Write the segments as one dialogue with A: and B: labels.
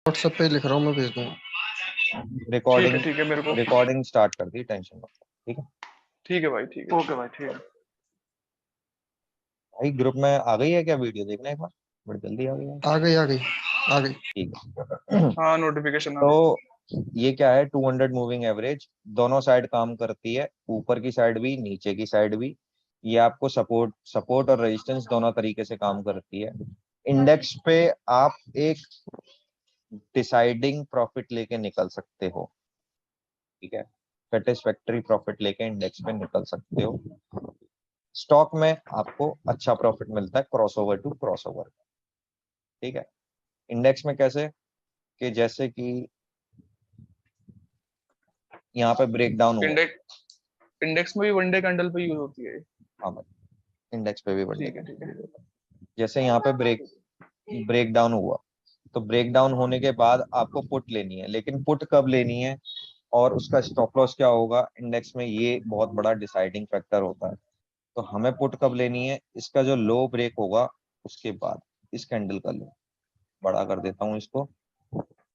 A: WhatsApp पे लिख रहा हूँ, मैं भेज दूंगा।
B: रिकॉर्डिंग
C: ठीक है मेरे को।
B: रिकॉर्डिंग स्टार्ट कर दी, टेंशन मत लो, ठीक है।
C: ठीक है भाई, ठीक है। ओके भाई, ठीक है।
B: भाई ग्रुप में आ गई है क्या वीडियो, देखना एक बार, बड़ी जल्दी आ गई है।
A: आ गई आ गई आ गई।
B: ठीक है।
C: हाँ, नोटिफिकेशन आ
B: तो ये क्या है, 200 मूविंग एवरेज दोनों साइड काम करती है, ऊपर की साइड भी नीचे की साइड भी। ये आपको सपोर्ट सपोर्ट और रेजिस्टेंस दोनों तरीके से काम करती है। इंडेक्स पे आप एक डिसाइडिंग प्रॉफिट लेके निकल सकते हो, ठीक है, सेटिस्फैक्टरी प्रॉफिट लेके इंडेक्स पे निकल सकते हो। स्टॉक में आपको अच्छा प्रॉफिट मिलता है क्रॉसओवर टू क्रॉसओवर, ठीक है। इंडेक्स में कैसे, कि जैसे कि यहाँ पे ब्रेक डाउन हुआ।
C: इंडेक्स इंडेक्स में भी वन डे कैंडल पे यूज होती है।
B: हाँ भाई, इंडेक्स पे भी
C: ठीक है,
B: बढ़ेगा।
C: ठीक है।
B: जैसे यहाँ पे ब्रेक डाउन हुआ, तो ब्रेक डाउन होने के बाद आपको पुट लेनी है, लेकिन पुट कब लेनी है और उसका स्टॉप लॉस क्या होगा, इंडेक्स में ये बहुत बड़ा डिसाइडिंग फैक्टर होता है। तो हमें पुट कब लेनी है, इसका जो लो ब्रेक होगा उसके बाद। इस कैंडल का लो, बड़ा कर देता हूँ इसको,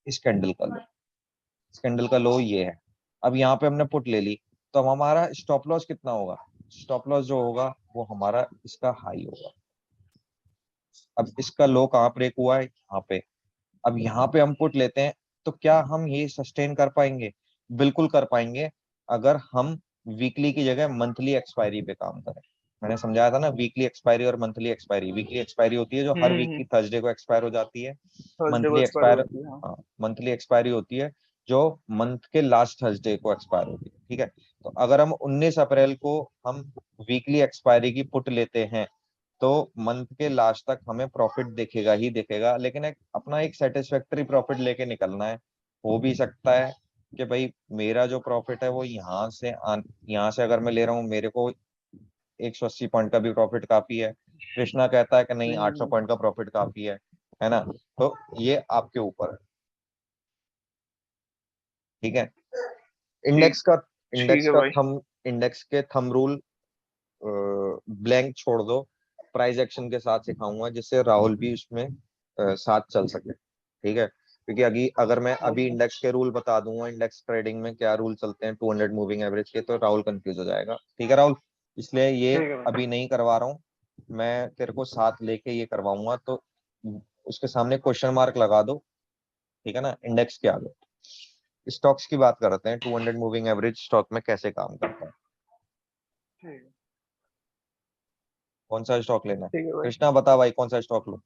B: इस कैंडल का लो, इस कैंडल का लो ये है। अब यहाँ पे हमने पुट ले ली, तो अब हमारा स्टॉप लॉस कितना होगा, स्टॉप लॉस जो होगा वो हमारा इसका हाई होगा। अब इसका लो कहाँ ब्रेक हुआ है, यहाँ पे। अब यहाँ पे हम पुट लेते हैं, तो क्या हम ये सस्टेन कर पाएंगे? बिल्कुल कर पाएंगे, अगर हम वीकली की जगह मंथली एक्सपायरी पे काम करें। मैंने समझाया था ना, वीकली एक्सपायरी और मंथली एक्सपायरी। वीकली एक्सपायरी होती है जो हर वीक की थर्सडे को एक्सपायर हो जाती है।
C: थर्सडे को
B: मंथली
C: एक्सपायर
B: एक्सपायर
C: होती है, हाँ।
B: मंथली एक्सपायरी होती है जो मंथ के लास्ट थर्सडे को एक्सपायर होती है, ठीक है। तो अगर हम 19 अप्रैल को हम वीकली एक्सपायरी की पुट लेते हैं, तो मंथ के लास्ट तक हमें प्रॉफिट दिखेगा ही दिखेगा, लेकिन अपना एक सेटिस्फैक्टरी प्रॉफिट लेके निकलना है। हो भी सकता है कि भाई मेरा जो प्रॉफिट है वो यहाँ से अगर मैं ले रहा हूँ, मेरे को 180 पॉइंट का भी प्रॉफिट काफी है। कृष्णा कहता है कि नहीं, 800 पॉइंट का प्रॉफिट काफी है ना। तो ये आपके ऊपर है, ठीक है।
C: ठीक
B: इंडेक्स का
C: ठीक
B: इंडेक्स
C: है
B: का
C: भाई।
B: थम इंडेक्स के थंब रूल ब्लैंक छोड़ दो, प्राइस एक्शन के साथ सिखाऊंगा, जिससे राहुल भी उसमें साथ चल सके, ठीक है। क्योंकि अगर मैं अभी इंडेक्स के रूल बता दूंगा, इंडेक्स ट्रेडिंग में क्या रूल चलते हैं 200 मूविंग एवरेज के, तो राहुल कंफ्यूज हो जाएगा, ठीक है राहुल। इसलिए ये
C: ठीक है भाई।
B: अभी नहीं करवा रहा हूँ, मैं तेरे को साथ लेके ये करवाऊंगा। तो उसके सामने क्वेश्चन मार्क लगा दो, ठीक है ना, इंडेक्स के आगे। स्टॉक्स की बात करते हैं, 200 मूविंग एवरेज स्टॉक में कैसे काम करता है।
C: ठीक है।
B: कौन सा स्टॉक लेना है,
C: ठीक है भाई।
B: कृष्णा बता भाई, कौन सा स्टॉक लो।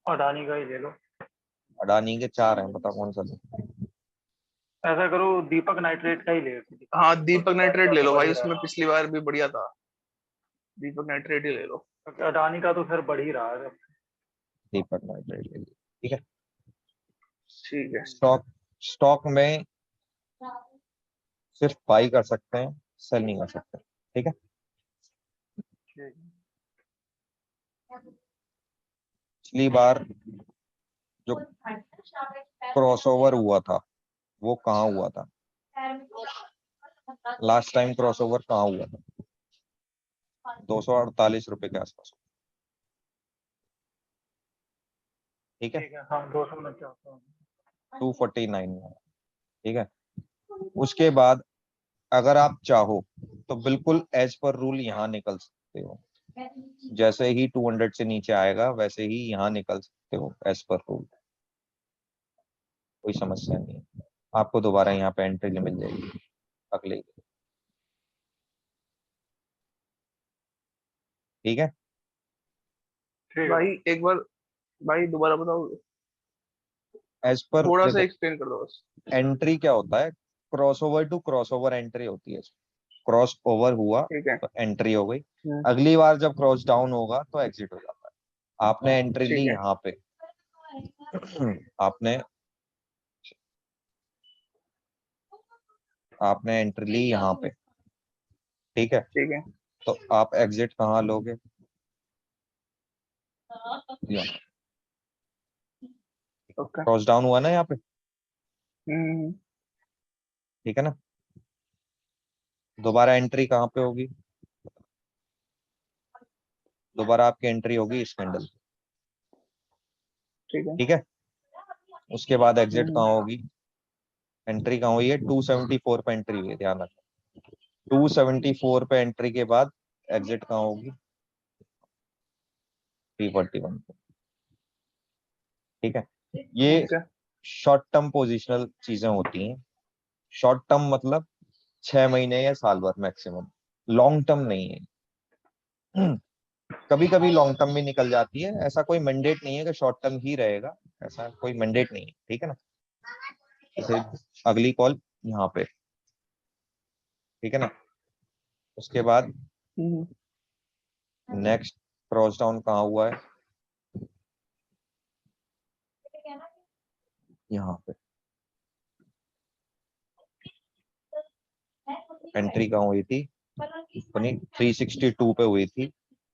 D: अडानी का ही ले लो।
B: अडानी के 4 हैं, बता कौन सा लो।
D: ऐसा करो, दीपक नाइट्रेट का ही ले लो।
C: हाँ, दीपक नाइट्रेट ले लो भाई,
D: बढ़ ही
C: उसमें
D: रहा है।
C: पिछली बार भी बढ़िया था। दीपक नाइट्रेट ही ले लो।
D: क्योंकि अडानी का तो फिर बढ़ ही रहा है।
B: दीपक नाइट्रेट ले ली, ठीक है।
C: ठीक है।
B: स्टॉक स्टॉक में सिर्फ बाई कर सकते हैं, सेल नहीं कर सकते, ठीक है।
D: ठीक।
B: पिछली बार जो क्रॉसओवर हुआ था वो कहाँ हुआ था, लास्ट टाइम क्रॉसओवर कहाँ हुआ था, 248 रुपए के आसपास, ठीक है।
D: ठीक है, हाँ 249।
B: 249, ठीक है। उसके बाद अगर आप चाहो तो बिल्कुल एज पर रूल यहाँ निकल सकते हो, जैसे ही 200 से नीचे आएगा वैसे ही यहाँ निकल सकते हो एज पर रूल, कोई समस्या नहीं है। आपको दोबारा यहाँ पे एंट्री मिल जाएगी अगले ही, ठीक है।
D: ठीक है
C: भाई एक बार, भाई दोबारा बताओ,
B: एज पर
C: थोड़ा सा
B: देखो,
C: एक्सप्लेन कर दो बस।
B: एंट्री क्या होता है, क्रॉसओवर टू क्रॉसओवर एंट्री होती है। क्रॉस ओवर हुआ
C: ठीक है।
B: तो एंट्री हो गई,
C: हम्म,
B: अगली बार जब क्रॉस डाउन होगा तो एग्जिट हो जाता है। आपने एंट्री ली
C: ठीक है।
B: यहाँ पे, आपने आपने एंट्री ली यहाँ पे, ठीक है।
C: ठीक है।
B: तो आप एग्जिट कहाँ लोगे, यहाँ।
C: ओके।
B: क्रॉस डाउन हुआ ना यहाँ पे,
C: हम्म।
B: ठीक है ना। दोबारा एंट्री कहाँ पे होगी, दोबारा आपकी एंट्री होगी इस कैंडल,
C: ठीक है।
B: ठीक है। उसके बाद एग्जिट कहाँ होगी, एंट्री कहाँ हुई है, 274 पे एंट्री हुई है, ध्यान रखना। 274 पे एंट्री के बाद एग्जिट कहाँ होगी, 341 पे। ठीक है, ये
C: ओके
B: शॉर्ट टर्म पोजिशनल चीजें होती हैं। शॉर्ट टर्म मतलब 6 महीने या साल भर मैक्सिमम, लॉन्ग टर्म नहीं है। कभी कभी लॉन्ग टर्म भी निकल जाती है, ऐसा कोई मैंडेट नहीं है कि शॉर्ट टर्म ही रहेगा, ऐसा कोई मैंडेट नहीं है। ठीक है ना, जैसे अगली कॉल यहाँ पे, ठीक है ना। उसके बाद नेक्स्ट क्रॉस डाउन कहाँ हुआ है, यहाँ पे। एंट्री कहाँ हुई थी अपनी, 362 पे हुई थी,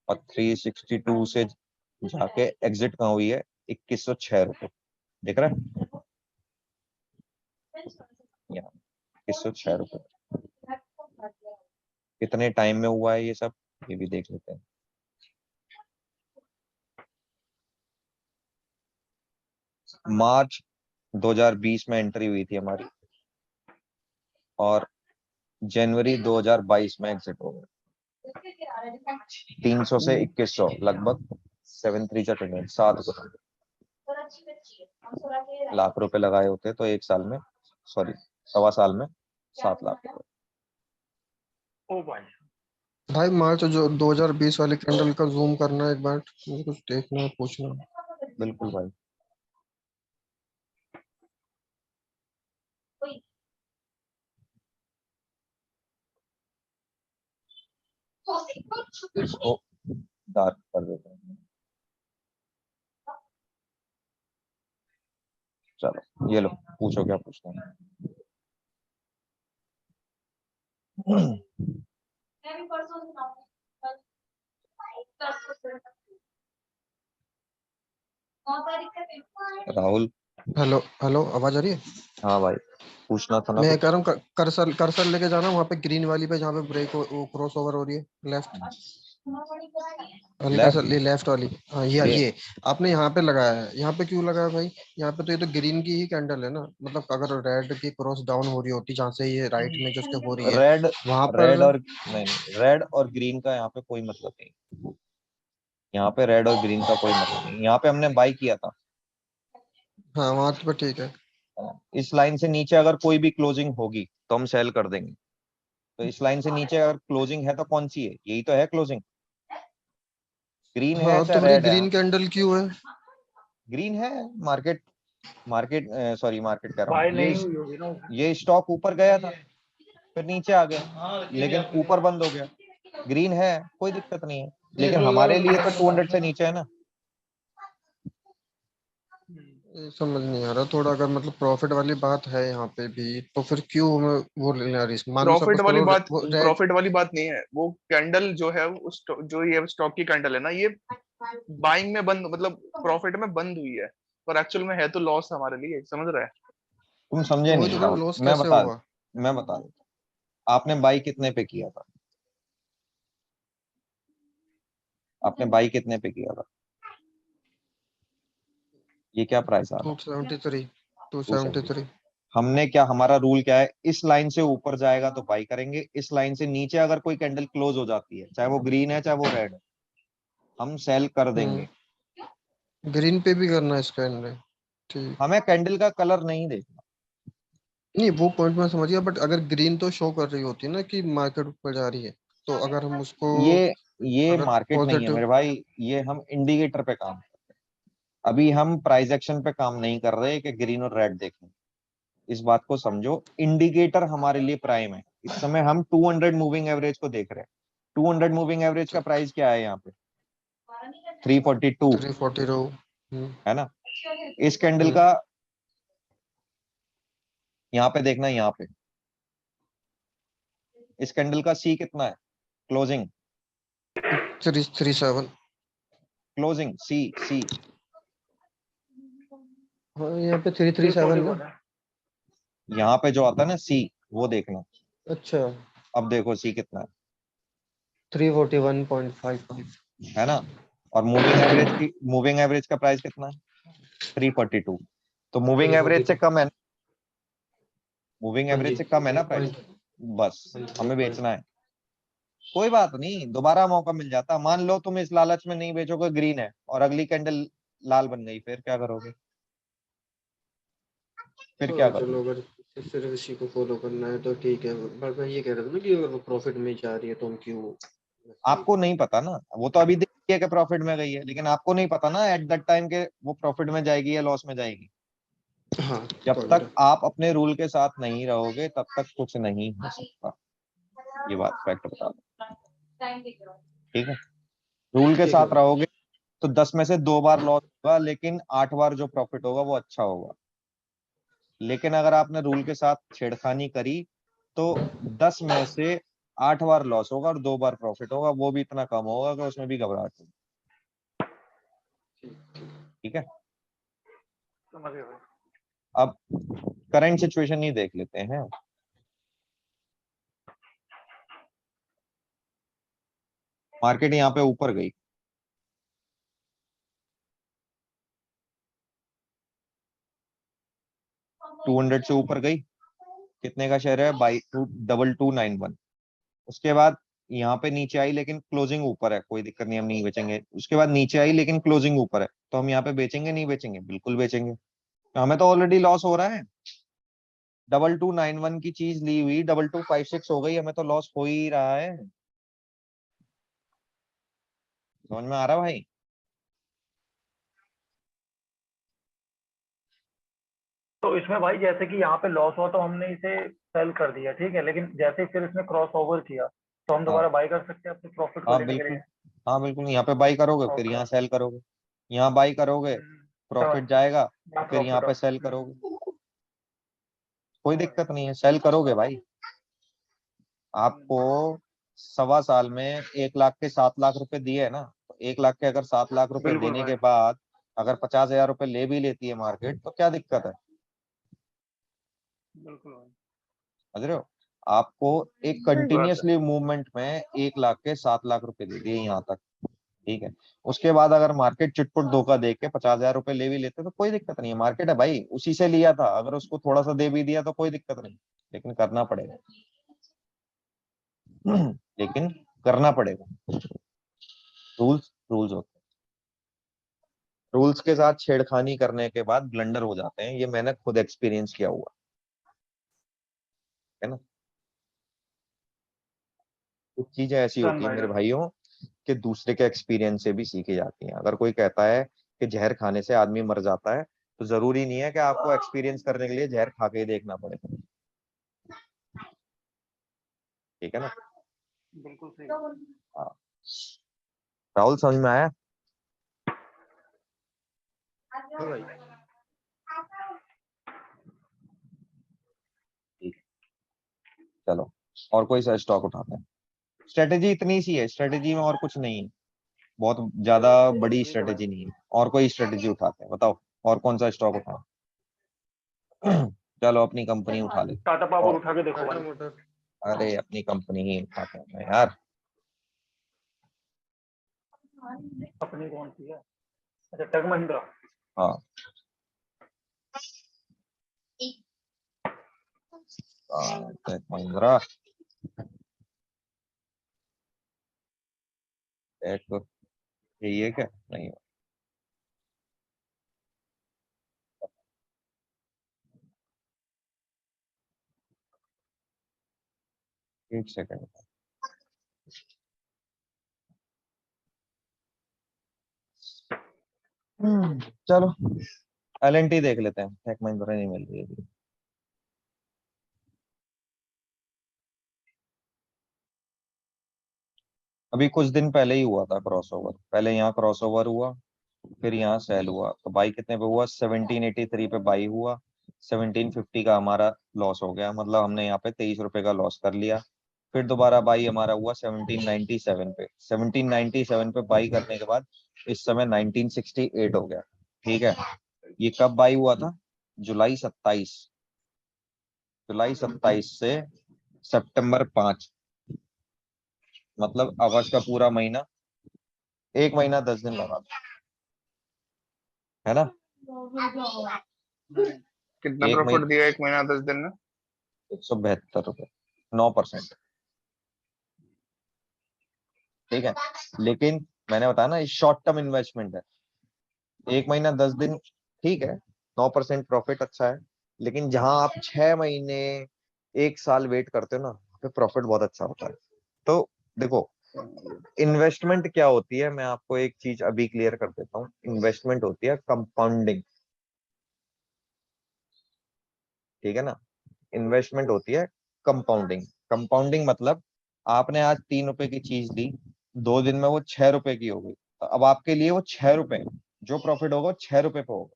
B: और 362 से जाके एग्जिट कहाँ हुई है, 2106 रुपये। दिख रहा है यहाँ, 2106 रुपये। कितने टाइम में हुआ है ये सब, ये भी देख लेते हैं। मार्च 2020 में एंट्री हुई थी हमारी, और जनवरी 2022 में एग्जिट हो गए। 300 से 2100, लगभग 7 लाख रुपए लगाए होते तो एक साल में, सॉरी 1.25 साल में 7 लाख रुपए।
C: ओ भाई
A: भाई मार्च जो 2020 वाले कैंडल का जूम करना है एक बार, मुझे कुछ देखना है, पूछना है।
B: बिल्कुल भाई। इसको डार्क कर देते हैं। चलो ये लो, पूछो क्या पूछना है। राहुल।
A: हेलो हेलो, आवाज आ रही है?
B: हाँ भाई, पूछना था ना
A: मैं कह
B: कुछ।
A: रहा हूँ कर्सर कर्सर लेके जाना वहाँ पे ग्रीन वाली पे, जहाँ पे ब्रेक वो क्रॉस ओवर हो रही है, लेफ्ट। हल्का सा
B: लेफ्ट,
A: ये लेफ्ट वाली, हाँ
B: ये
A: ये आपने यहाँ पे लगाया है, यहाँ पे क्यों लगाया भाई? यहाँ पे तो ये तो ग्रीन की ही कैंडल है ना, मतलब अगर रेड की क्रॉस डाउन हो रही होती जहाँ से ये राइट में जो उसके हो रही है
B: रेड,
A: वहां पर।
B: रेड और नहीं नहीं, रेड और ग्रीन का यहाँ पे कोई मतलब नहीं। यहाँ पे रेड और ग्रीन का कोई मतलब नहीं, यहाँ पे हमने बाई किया था।
A: हाँ वहां तो ठीक है।
B: इस लाइन से नीचे अगर कोई भी क्लोजिंग होगी तो हम सेल कर देंगे। तो इस लाइन से नीचे अगर क्लोजिंग है तो कौन सी है, यही तो है क्लोजिंग। ग्रीन है
A: हाँ
B: चाहे
A: तो फिर ये
B: रेड है,
A: ग्रीन कैंडल क्यों है?
B: ग्रीन है। मार्केट, मार्केट सॉरी मार्केट कह रहा हूँ,
C: भाई नहीं हुई होगी ना।
B: ये स्टॉक ऊपर गया था, फिर नीचे आ गया, लेकिन ऊपर बंद हो गया। ग्रीन है, कोई दिक्कत नहीं है, लेकिन हमारे लिए तो 200 से नीचे है ना।
A: ये समझ नहीं आ रहा थोड़ा, अगर मतलब प्रॉफिट वाली बात है यहाँ पे भी तो फिर क्यों हमें वो लेना रिस्क? मान लो
C: प्रॉफिट
A: सपोज
C: वाली
A: करो
C: बात,
A: वो रेड।
C: प्रॉफिट वाली बात नहीं है वो कैंडल जो है, जो ये स्टॉक की कैंडल है ना, ये बाइंग में बंद, मतलब प्रॉफिट में बंद हुई है, पर एक्चुअल में है तो लॉस हमारे लिए, समझ रहा है।
B: तुम समझे
A: तो वही
B: नहीं
A: तो कह रहा हूँ,
B: राहुल,
A: लॉस
B: मैं
A: कैसे
B: बता
A: हुआ?
B: मैं बता देता हूँ। आपने बाई कितने पे किया था, आपने बाई कितने पे किया था, ये क्या प्राइस आ रहा है?
A: 273,
B: 270।
A: 273।
B: हमने क्या, हमारा रूल क्या है, इस लाइन से ऊपर जाएगा तो बाई करेंगे, इस लाइन से नीचे अगर कोई कैंडल क्लोज हो जाती है, चाहे वो ग्रीन है चाहे वो रेड है, हम सेल कर देंगे।
A: ग्रीन पे भी करना है इसका अंदर? ठीक।
B: हमें कैंडल का कलर नहीं देखना।
A: नहीं वो पॉइंट मैं समझ गया, बट अगर ग्रीन तो शो कर रही होती है ना कि मार्केट ऊपर जा रही है, तो अगर हम उसको
B: ये
A: अगर
B: मार्केट नहीं है
A: पॉजिटिव।
B: मेरे भाई, ये हम इंडिकेटर पे काम कर रहे हैं। अभी हम प्राइस एक्शन पे काम नहीं कर रहे कि ग्रीन और रेड देखें। इस बात को समझो, इंडिकेटर हमारे लिए प्राइम है। इस समय हम 200 मूविंग एवरेज को देख रहे हैं। 200 मूविंग एवरेज का प्राइस क्या है यहाँ पे, 342
A: 340 रो।
B: है ना। इस कैंडल
A: हम्म
B: का यहाँ पे देखना, यहाँ पे इस कैंडल का सी कितना है, क्लोजिंग,
A: 337।
B: क्लोजिंग सी, सी
A: हाँ यहाँ पे three three
C: three forty
A: seven ना।
C: वन है।
B: यहाँ पे जो आता है ना सी, वो देखना।
A: अच्छा।
B: अब देखो सी कितना
A: 341.55।
B: है ना। और मूविंग एवरेज की, मूविंग एवरेज का प्राइस कितना है, 342। तो मूविंग एवरेज से कम है, मूविंग
A: हाँ
B: एवरेज
A: जी,
B: से कम है ना प्राइस, बस
A: हाँ जी,
B: हमें
A: एक
B: बेचना है। कोई बात नहीं, दोबारा मौका मिल जाता। मान लो तुम इस लालच में नहीं बेचोगे, ग्रीन है और अगली कैंडल लाल बन गई, फिर क्या करोगे? फिर क्या
A: हाँ,
B: करोगे?
A: चलो अगर सिर्फ इसी को फॉलो करना है तो ठीक है, बट मैं ये कह रहा था ना कि अगर वो प्रॉफिट में जा रही है तो हम क्यों
B: आपको नहीं पता ना, वो तो अभी देखिए कि प्रॉफिट में गई है, लेकिन आपको नहीं पता ना एट दैट टाइम के वो प्रॉफिट में जाएगी या लॉस में जाएगी।
A: हाँ
B: जब
A: पॉइंट
B: तक
A: है।
B: आप अपने रूल के साथ नहीं रहोगे तब तक कुछ नहीं हो सकता। ये बात फैक्ट बता दो, ठीक है? रूल के
A: ठीक है
B: साथ
A: भाई।
B: रहोगे तो 10 में से 2 बार लॉस होगा, लेकिन 8 बार जो प्रॉफिट होगा वो अच्छा होगा। लेकिन अगर आपने रूल के साथ छेड़खानी करी तो 10 में से 8 बार लॉस होगा और 2 बार प्रॉफिट होगा, वो भी इतना कम होगा कि उसमें भी घबराहट होगी। ठीक है,
D: समझ गए भाई।
B: अब करंट सिचुएशन ही देख लेते हैं। मार्केट यहाँ पे ऊपर गई, 200 से ऊपर गई, कितने का शेयर है? बाई 2291। उसके बाद यहाँ पे नीचे आई लेकिन क्लोजिंग ऊपर है, कोई दिक्कत नहीं, हम नहीं बेचेंगे। उसके बाद नीचे आई लेकिन क्लोजिंग ऊपर है, तो हम यहाँ पे बेचेंगे नहीं बेचेंगे? बिल्कुल बेचेंगे, हमें तो ऑलरेडी लॉस हो रहा है। 2291 की चीज ली हुई 2256 हो गई, हमें तो लॉस हो ही रहा है। समझ में आ रहा है भाई?
D: तो इसमें भाई जैसे कि यहाँ पे लॉस हुआ तो हमने इसे सेल कर दिया, ठीक है, लेकिन जैसे ही फिर इसने क्रॉस ओवर किया तो हम
B: हाँ
D: दोबारा बाई कर सकते हैं अपने प्रॉफिट को
B: हाँ
D: लेने के
B: बिल्कुल,
D: लिए।
B: हाँ बिल्कुल, यहाँ पे बाई करोगे फिर
D: ओके।
B: यहाँ सेल करोगे, यहाँ बाई करोगे
D: समझ,
B: प्रॉफिट जाएगा,
D: यहाँ
B: फिर यहाँ
D: प्रॉफिट हो।
B: पे सेल करोगे, कोई दिक्कत नहीं है, सेल करोगे भाई। आपको 1.25 साल में 1 लाख के 7 लाख रुपए दिए है ना, तो 1 लाख के अगर 7 लाख रुपए
D: बिल्कुल
B: देने
D: भाई।
B: के बाद अगर 50,000 रुपए ले भी लेती है मार्केट, तो क्या दिक्कत है?
D: बिल्कुल भाई।
B: समझ रहे हो? आपको एक
C: सही बात है।
B: कंटिन्यूअसली मूवमेंट में 1 लाख के 7 लाख रुपए दे दिए यहाँ तक, ठीक है? उसके बाद अगर मार्केट चिटपुट धोखा दे के 50,000 रुपए ले भी लेते तो कोई दिक्कत नहीं है, मार्केट है भाई, उसी से लिया था, अगर उसको थोड़ा सा दे भी दिया तो कोई दिक्कत नहीं, लेकिन करना पड़ेगा। लेकिन करना पड़ेगा, रूल्स रूल्स होते हैं। रूल्स के साथ छेड़खानी करने के बाद ब्लंडर हो जाते हैं, ये मैंने खुद एक्सपीरियंस किया हुआ है ना। कुछ चीजें ऐसी
D: डन
B: होती है
D: भाई
B: मेरे
D: डन।
B: भाइयों कि दूसरे के एक्सपीरियंस से भी सीखी जाती हैं। अगर कोई कहता है कि जहर खाने से आदमी मर जाता है, तो जरूरी नहीं है कि आपको एक्सपीरियंस करने के लिए जहर खा के ही देखना पड़े। ठीक है ना?
D: बिल्कुल सही।
B: हाँ। राहुल, समझ में आया?
A: हाँ भाई।
B: ठीक, चलो और कोई सा स्टॉक उठाते हैं। स्ट्रेटेजी इतनी सी है, स्ट्रेटेजी में और कुछ नहीं है, बहुत ज्यादा बड़ी
D: ठीक है भाई।
B: स्ट्रेटेजी नहीं है। और कोई स्ट्रेटेजी उठाते हैं, बताओ और कौन सा स्टॉक उठाओ? चलो अपनी कंपनी उठा ले।
D: टाटा पावर
B: और
D: उठा के देखो
A: टाटा
D: भाई।
A: मोटर।
B: अरे अपनी कंपनी ही उठाते हैं यार।
D: अपनी कौन सी है? अच्छा, टेक महिंद्रा।
B: हाँ, टेक महिंद्रा, टेक, यही है क्या? नहीं, एक सेकंड। चलो एलएनटी देख लेते हैं, टेक महिंद्रा नहीं मिल रही है अभी। अभी कुछ दिन पहले ही हुआ था क्रॉसओवर, पहले यहाँ क्रॉसओवर हुआ, फिर यहाँ सेल हुआ, तो बाई कितने पे हुआ? 1783 पे बाई हुआ, 1750 का हमारा लॉस हो गया, मतलब हमने यहाँ पे 23 रुपए का लॉस कर लिया। फिर दोबारा बाई हमारा हुआ 1797 पे, 1797 पे बाई करने के बाद इस समय 1968 हो गया। ठीक है, ये कब बाई हुआ था? जुलाई 27, जुलाई 27 से सितंबर 5, मतलब अगस्त का पूरा महीना, 1 महीना 10 दिन लगा था, है ना?
C: कितना
B: एक
C: प्रॉफिट दिया 1 महीना 10 दिन में?
B: 172 रुपए, 9%। ठीक है, लेकिन मैंने बताया ना, ये शॉर्ट टर्म इन्वेस्टमेंट है। 1 महीना 10 दिन ठीक है, 9% प्रॉफिट अच्छा है, लेकिन जहां आप 6 महीने 1 साल वेट करते हो ना, फिर प्रॉफिट बहुत अच्छा होता है। तो देखो, इन्वेस्टमेंट क्या होती है, मैं आपको एक चीज अभी क्लियर कर देता हूँ। इन्वेस्टमेंट होती है कंपाउंडिंग, ठीक है ना। इन्वेस्टमेंट होती है कंपाउंडिंग। कंपाउंडिंग मतलब आपने आज 3 रुपए की चीज ली, 2 दिन में वो 6 रुपए की हो गई, तो अब आपके लिए वो 6 रुपए, जो प्रॉफिट होगा वो 6 रुपए पे होगा।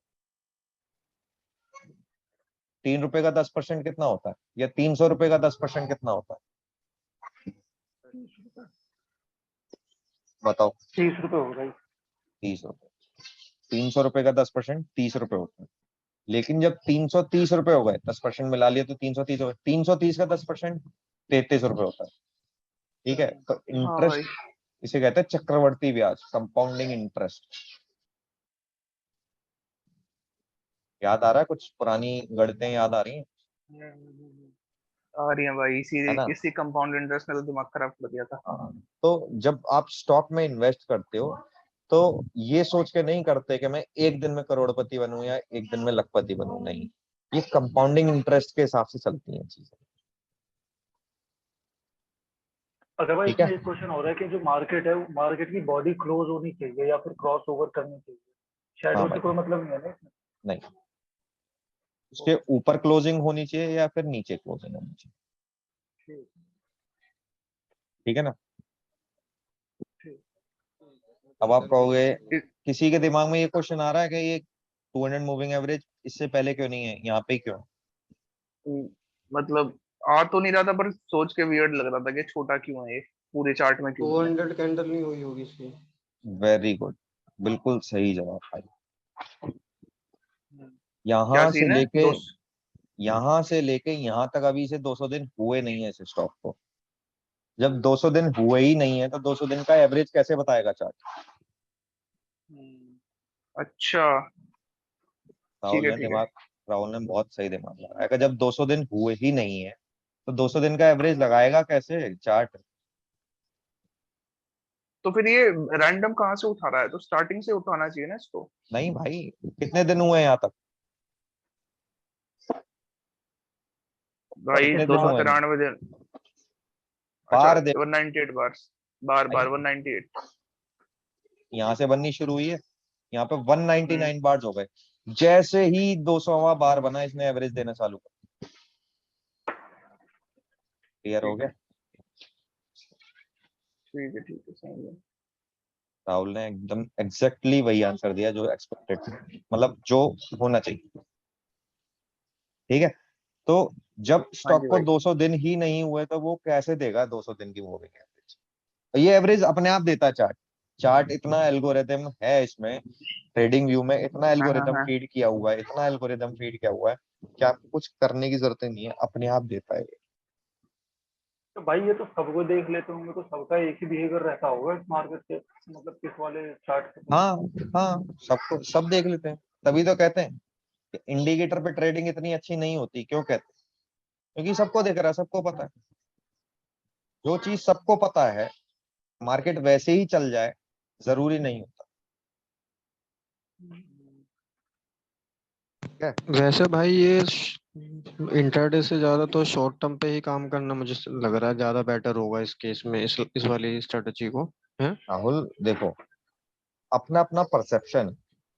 B: 3 रुपए का 10% कितना होता है, या 300 रुपए का 10% कितना होता है, बताओ।
D: 30 रुपए हो गई।
B: 30 रुपए। 300 रुपए का 10% 30 रुपए होता है। लेकिन जब 330 रुपए हो गए, 10% मिला लिया तो 330 हो गए, 330 का 10% 33 रुपए होता है। ठीक है, तो
C: हाँ भाई।
B: इंटरेस्ट इसे कहते हैं चक्रवर्ती ब्याज, कंपाउंडिंग इंटरेस्ट। याद आ रहा है, कुछ पुरानी गणितें याद आ रही हैं,
C: आ रही है भाई, इसी
B: है ना।
C: इसी कंपाउंड इंटरेस्ट ने तो दिमाग खराब कर दिया था।
B: हाँ, तो जब आप स्टॉक में इन्वेस्ट करते हो, तो ये सोच के नहीं करते कि मैं एक दिन में करोड़पति बनूं या एक दिन में लखपति बनूं, नहीं। ये कंपाउंडिंग इंटरेस्ट के हिसाब से चलती हैं चीजें।
D: अच्छा भाई,
B: ठीक है,
D: इसमें एक क्वेश्चन हो रहा है कि जो मार्केट है, मार्केट की बॉडी क्लोज होनी चाहिए या फिर क्रॉस ओवर करनी चाहिए?
B: हाँ
D: शेडो से
B: भाई,
D: कोई मतलब नहीं है ना इसमें?
B: नहीं, उसके ऊपर क्लोजिंग होनी चाहिए या फिर नीचे क्लोजिंग होनी चाहिए,
D: ठीक
B: ठीक है ना।
D: ठीक।
B: अब आप कहोगे,
C: इ-
B: किसी के दिमाग में ये क्वेश्चन आ रहा है कि ये 200 मूविंग एवरेज इससे पहले क्यों नहीं है, यहाँ पे क्यों।
C: मतलब आ तो नहीं रहा था, पर सोच के वियर्ड लग रहा था कि छोटा क्यों है ये, पूरे चार्ट में क्यों नहीं है।
A: 200 कैंडल नहीं हुई होगी इसकी।
B: वेरी गुड, बिल्कुल सही जवाब भाई।
C: क्या
B: यहाँ से
C: सीन है
B: लेके
C: दोस्त?
B: यहाँ से लेके यहाँ तक अभी से 200 दिन हुए नहीं है इस स्टॉक को। जब 200 दिन हुए ही नहीं है, तो 200 दिन का एवरेज कैसे बताएगा चार्ट।
C: अच्छा, ठीक
B: राहुल
C: है
B: ने
C: ठीक है।
B: दिमाग राहुल ने बहुत सही दिमाग लगाया कि जब 200 दिन हुए ही नहीं है, तो 200 दिन का एवरेज लगाएगा कैसे चार्ट।
C: तो फिर ये रैंडम कहाँ से उठा रहा है? तो स्टार्टिंग से उठाना चाहिए ना इसको।
B: नहीं भाई, कितने दिन हुए हैं यहाँ तक,
C: भाई
B: कितने
C: दो
B: दिन
C: सौ
B: हुए हैं,
C: तिरानवे दिन अच्छा,
B: बार दे
C: 198 बार, बार
B: भाई।
C: बार 198।
B: यहाँ से बननी शुरू हुई है, यहाँ पे 199
C: हम्म।
B: बार हो गए। जैसे ही 200वां बार बना, इसने एवरेज देना चालू कर। क्लियर हो
C: ठीक
B: गया।
C: है ठीक है, समझ गया।
B: राहुल ने एकदम एग्जैक्टली वही आंसर दिया जो एक्सपेक्टेड था, मतलब जो होना चाहिए। ठीक है, तो जब
C: हाँ
B: स्टॉक
C: जी
B: को
C: भाई।
B: 200 दिन ही नहीं हुए, तो वो कैसे देगा 200 दिन की मूविंग एवरेज। ये एवरेज अपने आप देता है चार्ट। चार्ट इतना एल्गोरिदम है इसमें, ट्रेडिंग व्यू में इतना
C: हाँ हाँ
B: एल्गोरिदम
C: हाँ।
B: फीड किया हुआ है, इतना एल्गोरिदम फीड किया हुआ है कि आपको कुछ करने की जरूरत ही नहीं है, अपने आप देता है।
D: तो भाई ये तो सबको देख लेते होंगे, तो सबका एक ही बिहेवियर रहता होगा इस मार्केट के, मतलब किस वाले चार्ट से?
B: हाँ, हाँ, सबको सब देख लेते हैं, तभी तो कहते हैं कि इंडिकेटर पे ट्रेडिंग इतनी अच्छी नहीं होती। क्यों कहते हैं, क्योंकि सबको दिख रहा है, सबको पता है। जो चीज सबको पता है, मार्केट वैसे ही चल जाए, जरूरी नहीं होता। ठीक है,
A: वैसे भाई ये इंट्राडे से ज्यादा तो शॉर्ट टर्म पे ही काम करना मुझे लग रहा है ज्यादा बेटर होगा इस केस में, इस वाली स्ट्रेटजी को है।
B: राहुल देखो, अपना अपना परसेप्शन।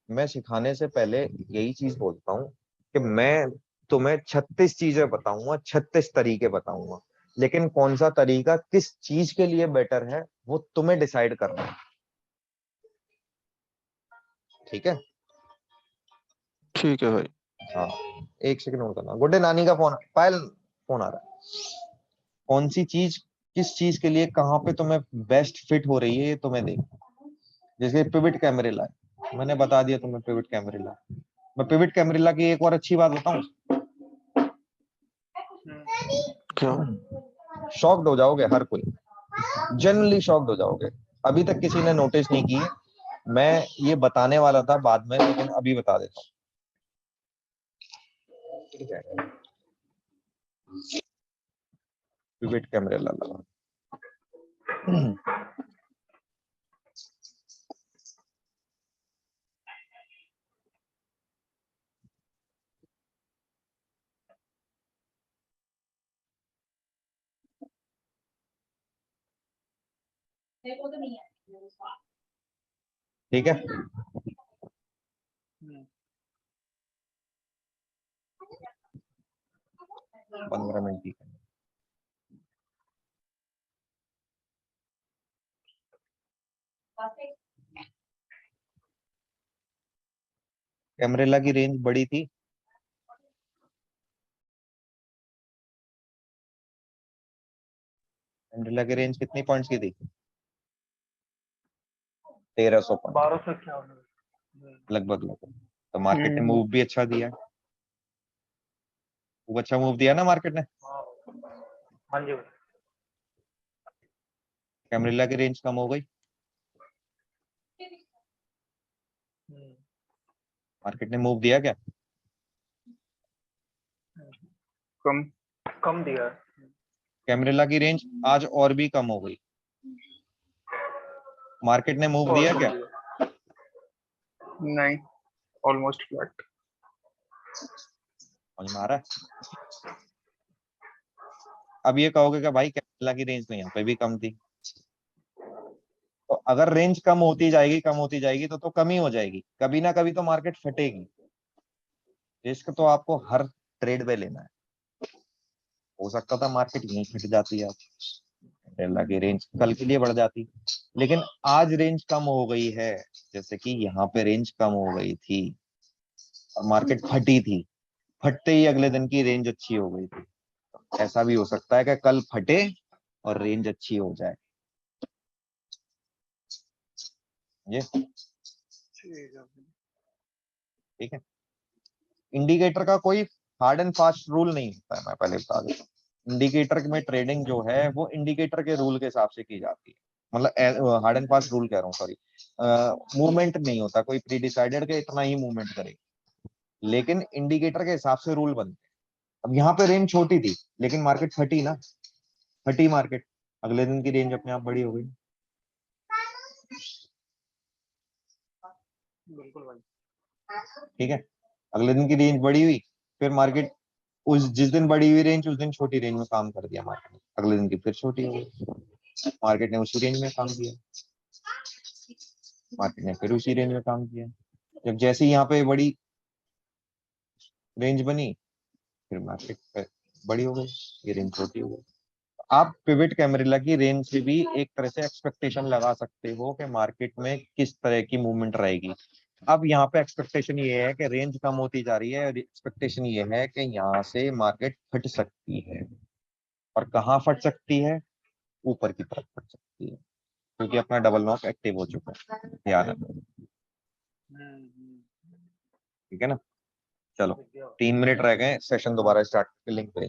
B: मैं सिखाने से पहले यही चीज बोलता हूँ कि मैं तुम्हें 36 चीजें बताऊंगा, 36 तरीके बताऊंगा, लेकिन कौन सा तरीका किस चीज के लिए बेटर है, वो तुम्हें डिसाइड करना है। ठीक है,
A: ठीक है भाई।
B: हाँ, एक सेकंड नोट करना। गुड्डे, नानी का फोन, पायल फोन आ रहा है। कौन सी चीज किस चीज के लिए कहाँ पे तुम्हें बेस्ट फिट हो रही है, ये तुम्हें देख। जैसे पिविट कैमरे लाए, मैंने बता दिया तुम्हें पिविट कैमरे लाए। मैं पिविट कैमरे की एक और अच्छी बात बताऊं,
A: क्या?
B: शॉक्ड हो जाओगे हर कोई, जनरली शॉक्ड हो जाओगे। अभी तक किसी ने नोटिस नहीं की है। मैं ये बताने वाला था बाद में, लेकिन अभी बता देता हूँ। पिवट कैमरे लगा। ठीक है, 15 मिनट की। कैमरेला की रेंज बड़ी थी, कैमरेला की रेंज कितनी पॉइंट्स की थी? 1300 पॉइंट
D: 1251
B: लगभग। तो मार्केट ने मूव भी अच्छा दिया, वो अच्छा मूव दिया ना मार्केट ने।
D: हाँ जी।
B: कैमरेला की रेंज कम हो गई, मार्केट ने मूव दिया क्या?
C: कम
D: दिया।
B: कैमरेला की रेंज आज और भी कम हो गई, मार्केट ने मूव दिया क्या?
C: नहीं, ऑलमोस्ट फ्लैट।
B: समझ में आ रहा है? अब ये कहोगे कि भाई कैमरेला की रेंज तो यहाँ पे भी कम थी, तो अगर रेंज कम होती जाएगी तो कम ही हो जाएगी, कभी ना कभी तो मार्केट फटेगी। रिस्क तो आपको हर ट्रेड पे लेना है। हो सकता था मार्केट यहीं फट जाती है, कैमरेला की रेंज कल के लिए बढ़ जाती, लेकिन आज रेंज कम हो गई है। जैसे कि यहाँ पे रेंज कम हो गई थी और मार्केट फटी थी, फटते ही अगले दिन की रेंज अच्छी हो गई थी। ऐसा भी हो सकता है कि कल फटे और रेंज अच्छी हो जाए। ये ठीक है, इंडिकेटर का कोई हार्ड एंड फास्ट रूल नहीं होता है, मैं पहले बता दूं। इंडिकेटर में ट्रेडिंग जो है वो इंडिकेटर के रूल के हिसाब से की जाती है, मतलब हार्ड एंड फास्ट रूल कह रहा हूँ, सॉरी। मूवमेंट नहीं होता कोई प्री डिसाइडेड के इतना ही मूवमेंट करेगा, लेकिन इंडिकेटर के हिसाब से रूल बनते हैं। अब यहाँ पे रेंज छोटी थी लेकिन मार्केट फटी ना, फटी मार्केट, अगले दिन की रेंज अपने आप बड़ी हो गई।
D: बिल्कुल भाई।
B: ठीक है, अगले दिन की रेंज बड़ी हुई, फिर मार्केट उस जिस दिन बड़ी हुई रेंज उस दिन छोटी रेंज में काम कर दिया मार्केट ने, अगले दिन की फिर छोटी हो गई, मार्केट ने उसी रेंज में काम किया, मार्केट ने फिर उसी रेंज में काम किया। जब जैसे ही यहाँ पे बड़ी रेंज बनी फिर मार्केट बड़ी हो गई, ये रेंज छोटी हो गई। आप पिवट कैमरेला की रेंज से भी एक तरह से एक्सपेक्टेशन लगा सकते हो कि मार्केट में किस तरह की मूवमेंट रहेगी। अब यहाँ पे एक्सपेक्टेशन ये है कि रेंज कम होती जा रही है और एक्सपेक्टेशन ये है कि यहाँ से मार्केट फट सकती है, और कहाँ फट सकती है? ऊपर की तरफ फट सकती है, क्योंकि अपना डबल नॉक एक्टिव हो चुका है, ध्यान रखो। ठीक है ना, चलो 3 मिनट रह गए, सेशन दोबारा स्टार्ट, लिंक पे